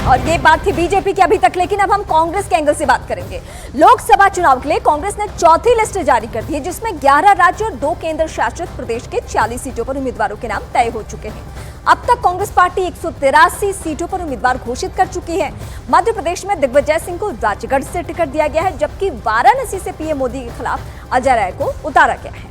और ये बात थी बीजेपी की अभी तक, लेकिन अब हम कांग्रेस के एंगल से बात करेंगे। लोकसभा चुनाव के लिए कांग्रेस ने चौथी लिस्ट जारी कर दी है, जिसमें 11 राज्य और 2 केंद्र शासित प्रदेश के 40 सीटों पर उम्मीदवारों के नाम तय हो चुके हैं। अब तक कांग्रेस पार्टी 183 सीटों पर उम्मीदवार घोषित कर चुकी है। मध्य प्रदेश में दिग्विजय सिंह को राजगढ़ से टिकट दिया गया है, जबकि वाराणसी से पीएम मोदी के खिलाफ अजय राय को उतारा गया है।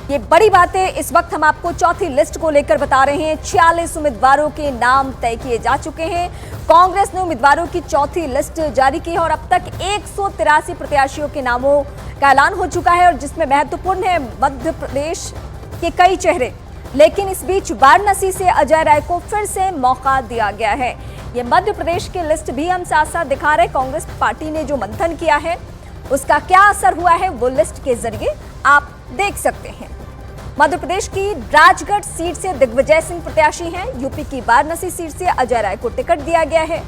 ये बड़ी बात है। इस वक्त हम आपको चौथी लिस्ट को लेकर बता रहे हैं। 46 उम्मीदवारों के नाम तय किए जा चुके हैं। कांग्रेस ने उम्मीदवारों की चौथी लिस्ट जारी की है और अब तक 183 प्रत्याशियों के नामों का ऐलान हो चुका है, और जिसमें महत्वपूर्ण है मध्य प्रदेश के कई चेहरे। लेकिन इस बीच वाराणसी से अजय राय को फिर से मौका दिया गया है। ये मध्य प्रदेश की लिस्ट भी हम साथ साथ दिखा रहे हैं। कांग्रेस पार्टी ने जो मंथन किया है उसका क्या असर हुआ है, वो लिस्ट के जरिए आप देख सकते हैं। मध्य प्रदेश की राजगढ़ सीट से दिग्विजय सिंह प्रत्याशी हैं। यूपी की वाराणसी सीट से अजय राय को टिकट दिया गया है।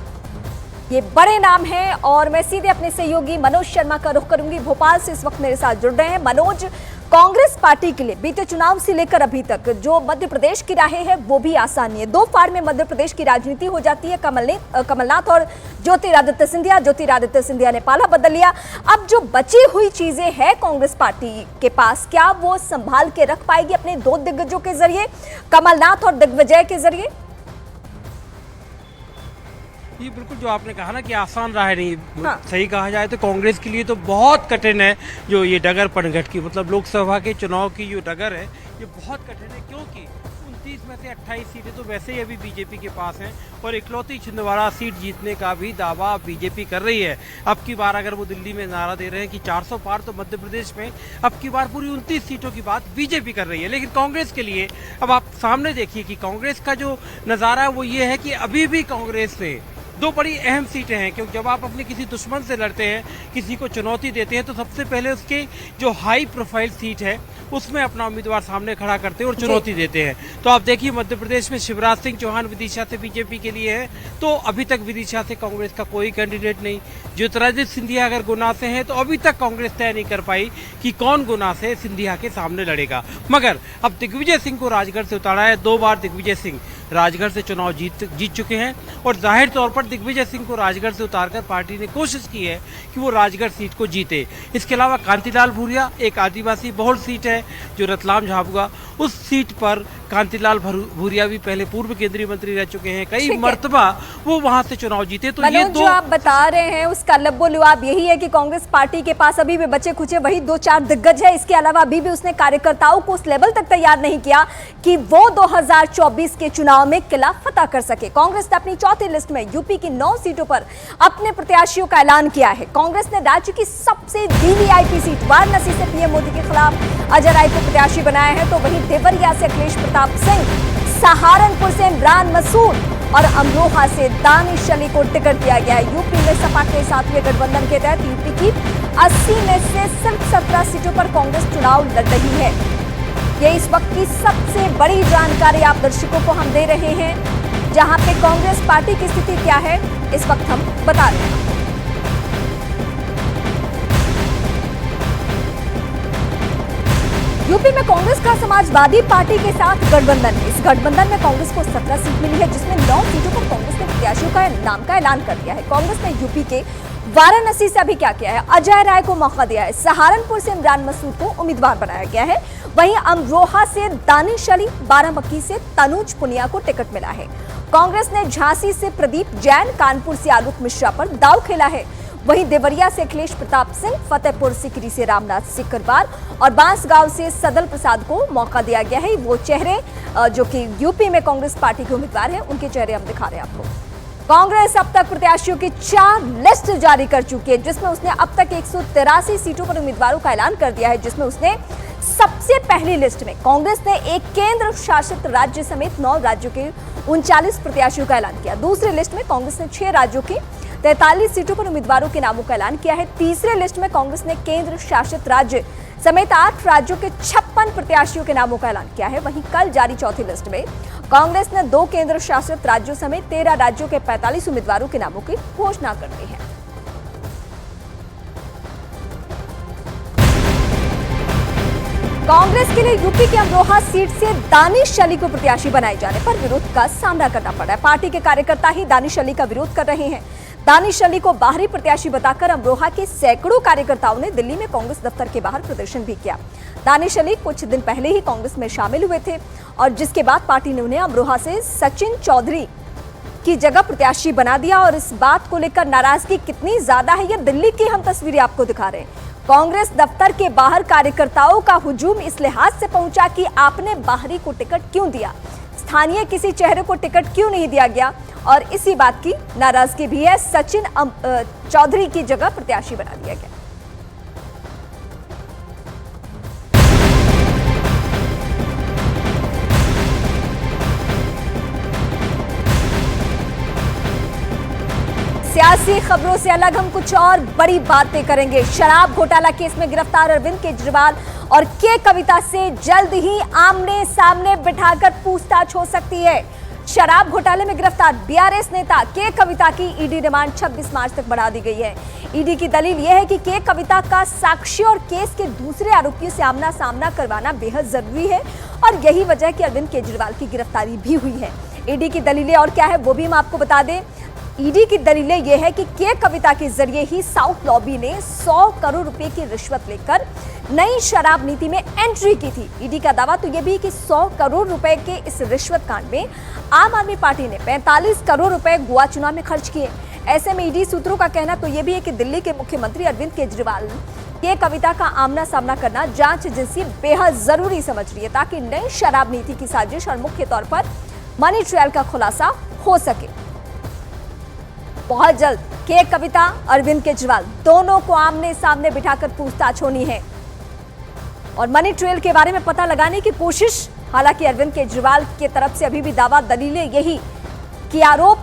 ये बड़े नाम हैं और मैं सीधे अपने सहयोगी मनोज शर्मा का रुख करूंगी। भोपाल से इस वक्त मेरे साथ जुड़ रहे हैं। मनोज, कांग्रेस पार्टी के लिए बीते चुनाव से लेकर अभी तक जो मध्य प्रदेश की राहें हैं वो भी आसान नहीं है। 2 फाड़ में मध्य प्रदेश की राजनीति हो जाती है। कमलनाथ और ज्योतिरादित्य सिंधिया ने पाला बदल लिया। अब जो बची हुई चीजें हैं कांग्रेस पार्टी के पास, क्या वो संभाल के रख पाएगी अपने 2 दिग्गजों के जरिए, कमलनाथ और दिग्विजय के जरिए? ये बिल्कुल जो आपने कहा ना कि आसान राह नहीं, हाँ। सही कहा जाए तो कांग्रेस के लिए तो बहुत कठिन है जो ये डगर पनघट की, मतलब लोकसभा के चुनाव की जो डगर है ये बहुत कठिन है, क्योंकि 29 में से 28 सीटें तो वैसे ही अभी बीजेपी के पास हैं और इकलौती छिंदवाड़ा सीट जीतने का भी दावा बीजेपी कर रही है। अब की बार अगर वो दिल्ली में नारा दे रहे हैं कि 400 पार, तो मध्य प्रदेश में अब की बार पूरी 29 सीटों की बात बीजेपी कर रही है। लेकिन कांग्रेस के लिए अब आप सामने देखिए कि कांग्रेस का जो नज़ारा है वो ये है कि अभी भी कांग्रेस से 2 बड़ी अहम सीटें हैं, क्योंकि जब आप अपने किसी दुश्मन से लड़ते हैं, किसी को चुनौती देते हैं, तो सबसे पहले उसके जो हाई प्रोफाइल सीट है उसमें अपना उम्मीदवार सामने खड़ा करते हैं और चुनौती देते हैं। तो आप देखिए मध्य प्रदेश में शिवराज सिंह चौहान विदिशा से बीजेपी के लिए है, तो अभी तक विदिशा से कांग्रेस का कोई कैंडिडेट नहीं। ज्योतिरादित्य सिंधिया अगर गुना से हैं तो अभी तक कांग्रेस तय नहीं कर पाई कि कौन गुना से सिंधिया के सामने लड़ेगा। मगर अब दिग्विजय सिंह को राजगढ़ से उतारा है। 2 बार दिग्विजय सिंह राजगढ़ से चुनाव जीत चुके हैं और जाहिर तौर पर दिग्विजय सिंह को राजगढ़ से उतारकर पार्टी ने कोशिश की है कि वो राजगढ़ सीट को जीते। इसके अलावा कांतिलाल भूरिया एक आदिवासी बहुल सीट है जो रतलाम झाबुआ, उस सीट पर कांतिलाल भूरिया भी पहले पूर्व केंद्रीय मंत्री रह चुके हैं, कई मर्तबा वो वहां से चुनाव जीते। तो ये जो आप बता रहे हैं उसका लब्बो-लुआब यही है कि कांग्रेस पार्टी के पास अभी भी बचे खुचे वही 2-4 दिग्गज है। इसके अलावा अभी भी उसने कार्यकर्ताओं को उस लेवल तक तैयार नहीं किया कि वो 2024 के चुनाव में किला फतह कर सके। कांग्रेस ने अपनी चौथी लिस्ट में यूपी की 9 सीटों पर अपने प्रत्याशियों का ऐलान किया है। कांग्रेस ने राज्य की सबसे वीवीआईपी सीट वाराणसी से पीएम मोदी के खिलाफ अजय राय को प्रत्याशी बनाया है, तो वहीं देवरिया से अखिलेश प्रताप सिंह, सहारनपुर से इमरान मसूद और अमरोहा से दानिश अली को टिकट दिया गया है। यूपी में सपा के 7वें गठबंधन के तहत यूपी की 80 में से सिर्फ 17 सीटों पर कांग्रेस चुनाव लड़ रही है। ये इस वक्त की सबसे बड़ी जानकारी आप दर्शकों को हम दे रहे हैं, जहां पे कांग्रेस पार्टी की स्थिति क्या है इस वक्त हम बता रहे हैं। यूपी में कांग्रेस का समाजवादी पार्टी के साथ गठबंधन है। इस गठबंधन में कांग्रेस को 17 सीट मिली है, जिसमें 9 सीटों पर कांग्रेस ने प्रत्याशियों का नाम का ऐलान कर दिया है। कांग्रेस ने यूपी के वाराणसी से अभी क्या किया है, अजय राय को मौका दिया है। सहारनपुर से इमरान मसूद को उम्मीदवार बनाया गया है। वहीं अमरोहा से दानिश अली, बाराबंकी से तनुज पुनिया को टिकट मिला है। कांग्रेस ने झांसी से प्रदीप जैन, कानपुर से आलोक मिश्रा पर दांव खेला है। वहीं देवरिया से अखिलेश प्रताप सिंह, फतेहपुर सीकरी से रामनाथ सिकरवार और बांसगांव से सदल प्रसाद को मौका दिया गया है। वो चेहरे जो कि यूपी में कांग्रेस पार्टी के उम्मीदवार हैं, उनके चेहरे हम दिखा रहे हैं आपको। कांग्रेस अब तक प्रत्याशियों की 4 लिस्ट जारी कर चुकी है, जिसमें उसने अब तक 183 सीटों पर उम्मीदवारों का ऐलान कर दिया है। जिसमें उसने सबसे पहली लिस्ट में कांग्रेस ने एक केंद्र शासित राज्य समेत 9 राज्यों के 39 प्रत्याशियों का ऐलान किया। दूसरी लिस्ट में कांग्रेस ने 6 राज्यों की 43 सीटों पर उम्मीदवारों के नामों का ऐलान किया है। तीसरे लिस्ट में कांग्रेस ने केंद्र शासित राज्य समेत 8 राज्यों के 56 प्रत्याशियों के नामों का ऐलान किया है। वहीं कल जारी चौथी लिस्ट में कांग्रेस ने 2 केंद्र शासित राज्यों समेत 13 राज्यों के 45 उम्मीदवारों के नामों की घोषणा कर दी है। कांग्रेस के लिए यूपी के अमरोहा सीट से दानिश अली को प्रत्याशी बनाए जाने पर विरोध का सामना करना पड़ा है। पार्टी के कार्यकर्ता ही दानिश अली का विरोध कर रहे हैं। दानिश अली को बाहरी प्रत्याशी बताकर अमरोहा के सैकड़ों कार्यकर्ताओं ने दिल्ली में कांग्रेस दफ्तर के बाहर प्रदर्शन भी किया। दानिश अली कुछ दिन पहले ही कांग्रेस में शामिल हुए थे और जिसके बाद पार्टी ने उन्हें अमरोहा से सचिन चौधरी की जगह प्रत्याशी बना दिया। और इस बात को लेकर नाराजगी कितनी ज्यादा है, ये दिल्ली की हम तस्वीरें आपको दिखा रहे हैं। कांग्रेस दफ्तर के बाहर कार्यकर्ताओं का हुजूम इस लिहाज से पहुंचा कि आपने बाहरी को टिकट क्यों दिया, स्थानीय किसी चेहरे को टिकट क्यों नहीं दिया गया, और इसी बात की नाराजगी भी है। सचिन चौधरी की जगह प्रत्याशी बना दिया गया। सियासी खबरों से अलग हम कुछ और बड़ी बातें करेंगे। शराब घोटाला केस में गिरफ्तार अरविंद केजरीवाल और के कविता से जल्द ही आमने सामने बिठाकर पूछताछ हो सकती है। शराब घोटाले में गिरफ्तार बीआरएस नेता के कविता की ईडी रिमांड 26 मार्च तक बढ़ा दी गई है। ईडी की दलील यह है कि के कविता का साक्षी और केस के दूसरे आरोपियों से आमना सामना करवाना बेहद जरूरी है और यही वजह है कि अरविंद केजरीवाल की गिरफ्तारी भी हुई है। ईडी की दलीलें और क्या है वो भी हम आपको बता दें। ईडी की दलीलें यह है कि के कविता के जरिए ही साउथ लॉबी ने 100 करोड़ रुपए की रिश्वत लेकर नई शराब नीति में एंट्री की थी। ईडी का दावा तो यह भी कि 100 करोड़ रुपए के इस रिश्वत कांड में आम आदमी पार्टी ने 45 करोड़ रुपए गोवा चुनाव में खर्च किए। ऐसे में ईडी सूत्रों का कहना तो यह भी है कि दिल्ली के मुख्यमंत्री अरविंद केजरीवाल के कविता का आमना सामना करना जांच एजेंसी बेहद जरूरी समझ रही है ताकि नई शराब नीति की साजिश और मुख्य तौर पर मनी ट्रेल का खुलासा हो सके। बहुत जल्द के कविता अरविंद केजरीवाल दोनों को आमने सामने बिठाकर पूछताछ होनी है और मनी ट्रेल के बारे में पता लगाने की कोशिश। हालांकि अरविंद केजरीवाल की तरफ से अभी भी दावा दलीलें यही कि आरोप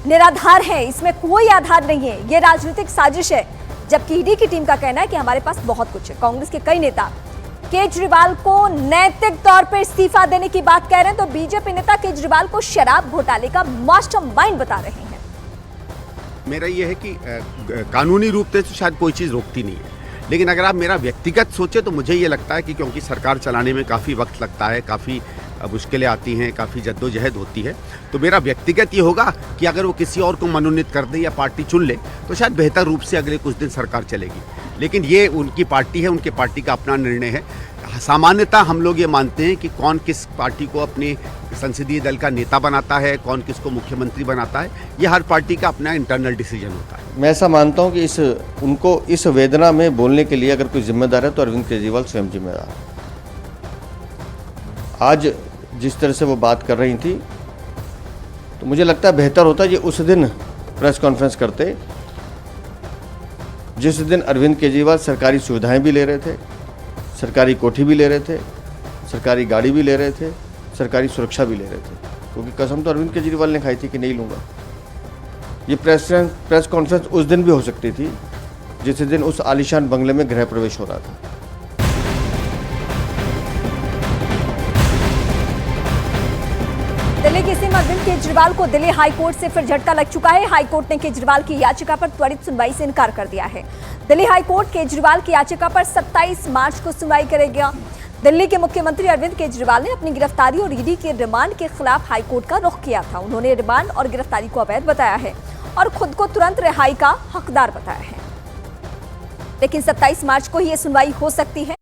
निराधार है, इसमें कोई आधार नहीं है, ये राजनीतिक साजिश है। जबकि ईडी की टीम का कहना है कि हमारे पास बहुत कुछ है। कांग्रेस के कई नेता केजरीवाल को नैतिक तौर पर इस्तीफा देने की बात कह रहे हैं तो बीजेपी नेता केजरीवाल को शराब घोटाले का मास्टरमाइंड बता रहे हैं। मेरा ये है कि कानूनी रूप से तो शायद कोई चीज़ रोकती नहीं है, लेकिन अगर आप मेरा व्यक्तिगत सोचे तो मुझे ये लगता है कि क्योंकि सरकार चलाने में काफ़ी वक्त लगता है, काफ़ी मुश्किलें आती हैं, काफ़ी जद्दोजहद होती है, तो मेरा व्यक्तिगत ये होगा कि अगर वो किसी और को मनोनीत कर दे या पार्टी चुन ले तो शायद बेहतर रूप से अगले कुछ दिन सरकार चलेगी। लेकिन ये उनकी पार्टी है, उनके पार्टी का अपना निर्णय है। सामान्यतः हम लोग ये मानते हैं कि कौन किस पार्टी को अपने संसदीय दल का नेता बनाता है, कौन किसको मुख्यमंत्री बनाता है, ये हर पार्टी का अपना इंटरनल डिसीजन होता है। मैं ऐसा मानता हूं कि उनको इस वेदना में बोलने के लिए अगर कोई जिम्मेदार है तो अरविंद केजरीवाल स्वयं जिम्मेदार है। आज जिस तरह से वो बात कर रही थी तो मुझे लगता है बेहतर होता ये उस दिन प्रेस कॉन्फ्रेंस करते जिस दिन अरविंद केजरीवाल सरकारी सुविधाएं भी ले रहे थे, सरकारी कोठी भी ले रहे थे, सरकारी गाड़ी भी ले रहे थे, सरकारी सुरक्षा भी ले रहे थे, क्योंकि कसम तो अरविंद केजरीवाल ने खाई थी कि नहीं लूँगा। ये प्रेस कॉन्फ्रेंस उस दिन भी हो सकती थी जिस दिन उस आलीशान बंगले में गृह प्रवेश हो रहा था। दिल्ली के सीएम अरविंद केजरीवाल को दिल्ली हाईकोर्ट से फिर झटका लग चुका है। हाईकोर्ट ने केजरीवाल की याचिका पर त्वरित सुनवाई से इनकार कर दिया है। दिल्ली हाईकोर्ट केजरीवाल की याचिका पर 27 मार्च को सुनवाई करेगा। दिल्ली के मुख्यमंत्री अरविंद केजरीवाल ने अपनी गिरफ्तारी और ईडी के रिमांड के खिलाफ हाईकोर्ट का रुख किया था। उन्होंने रिमांड और गिरफ्तारी को अवैध बताया है और खुद को तुरंत रिहाई का हकदार बताया है। लेकिन 27 मार्च को ही ये सुनवाई हो सकती है।